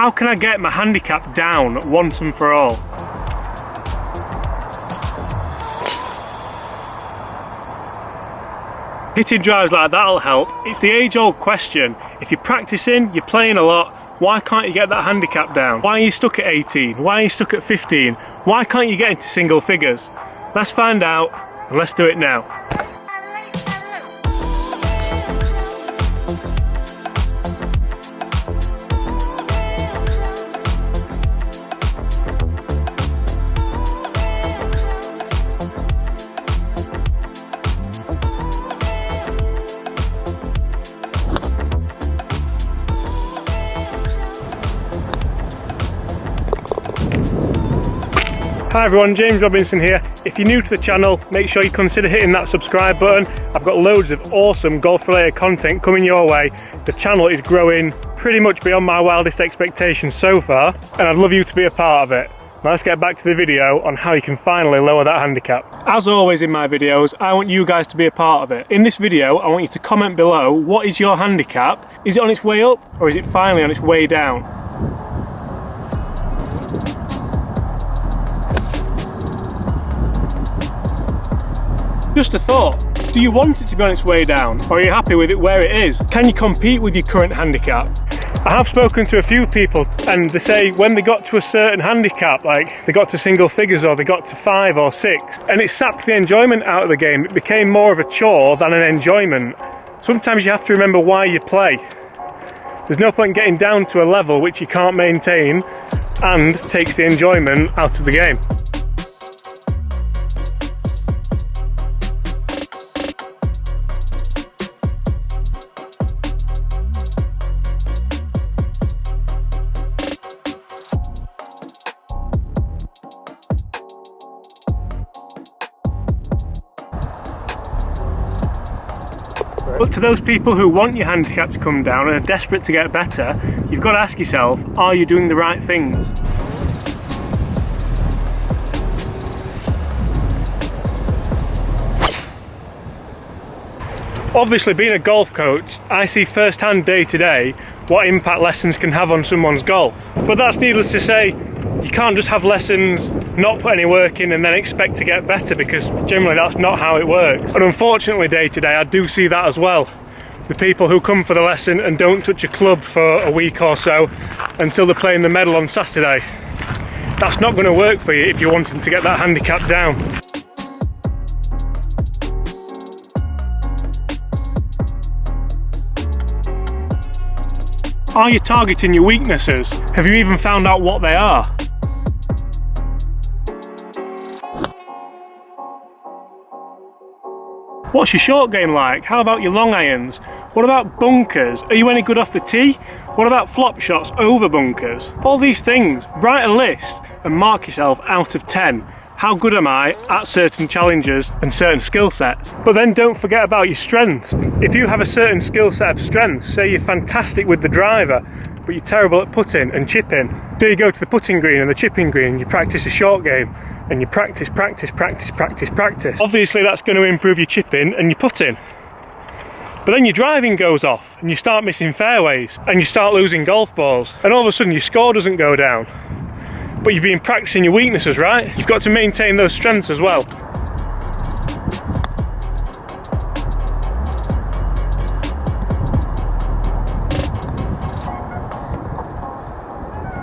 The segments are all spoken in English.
How can I get my handicap down once and for all? Hitting drives like that'll help. It's the age-old question. If you're practicing, you're playing a lot, why can't you get that handicap down? Why are you stuck at 18? Why are you stuck at 15? Why can't you get into single figures? Let's find out, and let's do it now. Hi everyone, James Robinson here. If you're new to the channel, make sure you consider hitting that subscribe button. I've got loads of awesome golf related content coming your way. The channel is growing pretty much beyond my wildest expectations so far, and I'd love you to be a part of it. Now let's get back to the video on how you can finally lower that handicap. As always in my videos, I want you guys to be a part of it. In this video, I want you to comment below, what is your handicap? Is it on its way up, or is it finally on its way down? Just a thought, do you want it to be on its way down, or are you happy with it where it is? Can you compete with your current handicap? I have spoken to a few people and they say when they got to a certain handicap, like they got to single figures or they got to 5 or 6, and it sapped the enjoyment out of the game. It became more of a chore than an enjoyment. Sometimes you have to remember why you play. There's no point in getting down to a level which you can't maintain and takes the enjoyment out of the game. But to those people who want your handicap to come down and are desperate to get better, you've got to ask yourself, are you doing the right things? Obviously, being a golf coach, I see firsthand day to day what impact lessons can have on someone's golf. But that's needless to say, you can't just have lessons, not put any work in and then expect to get better, because generally that's not how it works. And unfortunately day to day I do see that as well. The people who come for the lesson and don't touch a club for a week or so until they're playing the medal on Saturday. That's not going to work for you if you're wanting to get that handicap down. Are you targeting your weaknesses? Have you even found out what they are? What's your short game like? How about your long irons? What about bunkers? Are you any good off the tee? What about flop shots over bunkers? All these things, write a list and mark yourself out of 10. How good am I at certain challenges and certain skill sets? But then don't forget about your strengths. If you have a certain skill set of strengths, say you're fantastic with the driver, but you're terrible at putting and chipping. So you go to the putting green and the chipping green, you practice a short game, and you practice. Obviously that's going to improve your chipping and your putting. But then your driving goes off, and you start missing fairways, and you start losing golf balls, and all of a sudden your score doesn't go down. But you've been practicing your weaknesses, right? You've got to maintain those strengths as well.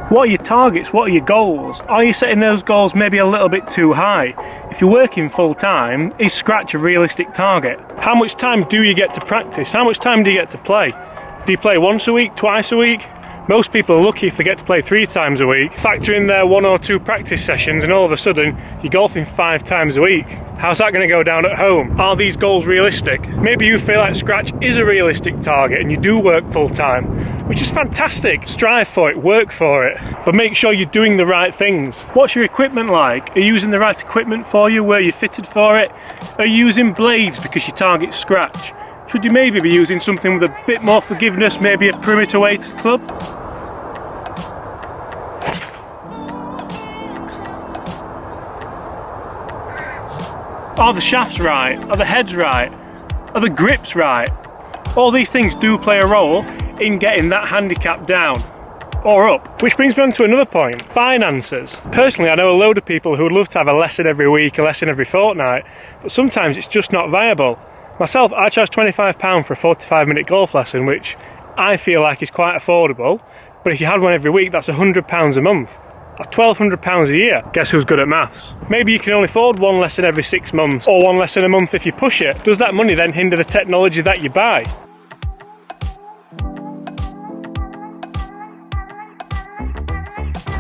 What are your targets? What are your goals? Are you setting those goals maybe a little bit too high? If you're working full time, is scratch a realistic target? How much time do you get to practice? How much time do you get to play? Do you play once a week, twice a week? Most people are lucky if they get to play 3 times a week. Factor in their 1 or 2 practice sessions and all of a sudden you're golfing 5 times a week. How's that going to go down at home? Are these goals realistic? Maybe you feel like scratch is a realistic target and you do work full time, which is fantastic. Strive for it, work for it, but make sure you're doing the right things. What's your equipment like? Are you using the right equipment for you? Were you fitted for it? Are you using blades because you target scratch? Should you maybe be using something with a bit more forgiveness, maybe a perimeter weighted club? Are the shafts right? Are the heads right? Are the grips right? All these things do play a role in getting that handicap down. or up. Which brings me on to another point, finances. Personally, I know a load of people who would love to have a lesson every week, a lesson every fortnight, but sometimes it's just not viable. Myself, I charge £25 for a 45-minute golf lesson, which I feel like is quite affordable, but if you had one every week, that's £100 a month. That's £1,200 a year. Guess who's good at maths? Maybe you can only afford one lesson every 6 months, or one lesson a month if you push it. Does that money then hinder the technology that you buy?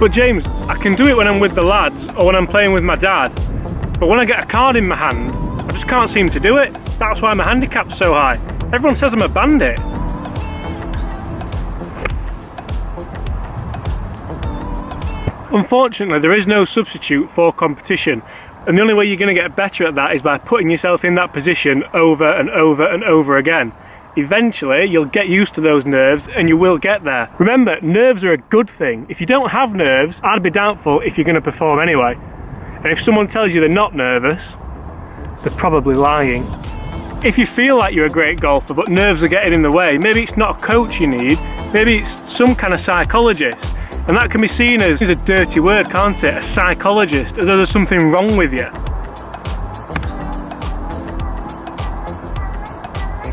But James, I can do it when I'm with the lads, or when I'm playing with my dad. But when I get a card in my hand, I just can't seem to do it. That's why my handicap's so high. Everyone says I'm a bandit. Unfortunately, there is no substitute for competition, and the only way you're going to get better at that is by putting yourself in that position over and over and over again. Eventually, you'll get used to those nerves and you will get there. Remember, nerves are a good thing. If you don't have nerves, I'd be doubtful if you're going to perform anyway. And if someone tells you they're not nervous, they're probably lying. If you feel like you're a great golfer but nerves are getting in the way, maybe it's not a coach you need, maybe it's some kind of psychologist. And that can be seen as a dirty word, can't it? A psychologist, as though there's something wrong with you.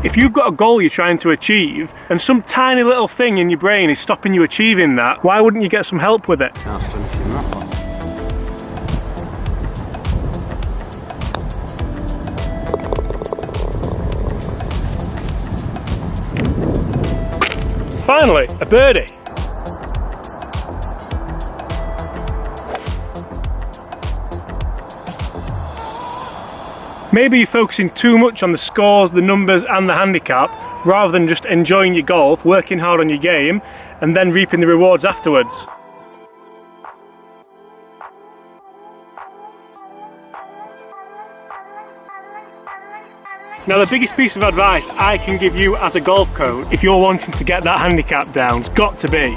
If you've got a goal you're trying to achieve, and some tiny little thing in your brain is stopping you achieving that, why wouldn't you get some help with it? Finally, a birdie. Maybe you're focusing too much on the scores, the numbers and the handicap, rather than just enjoying your golf, working hard on your game, and then reaping the rewards afterwards. Now, the biggest piece of advice I can give you as a golf coach, if you're wanting to get that handicap down, has got to be: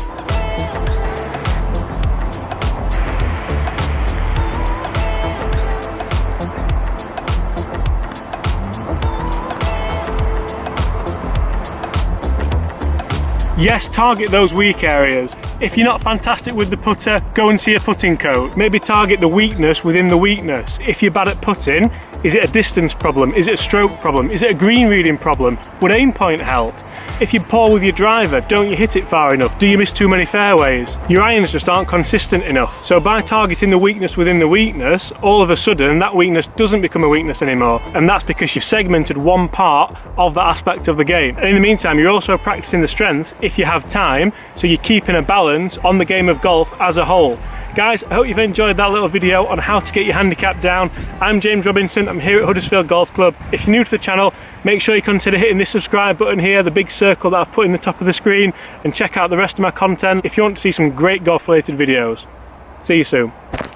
yes, target those weak areas. If you're not fantastic with the putter, go and see a putting coach. Maybe target the weakness within the weakness. If you're bad at putting, is it a distance problem? Is it a stroke problem? Is it a green reading problem? Would aim point help? If you're poor with your driver, don't you hit it far enough? Do you miss too many fairways? Your irons just aren't consistent enough. So by targeting the weakness within the weakness, all of a sudden that weakness doesn't become a weakness anymore. And that's because you've segmented one part of that aspect of the game. And in the meantime, you're also practicing the strengths if you have time, so you're keeping a balance on the game of golf as a whole. Guys, I hope you've enjoyed that little video on how to get your handicap down. I'm James Robinson, I'm here at Huddersfield Golf Club. If you're new to the channel, make sure you consider hitting this subscribe button here, the big circle that I've put in the top of the screen, and check out the rest of my content if you want to see some great golf related videos. See you soon.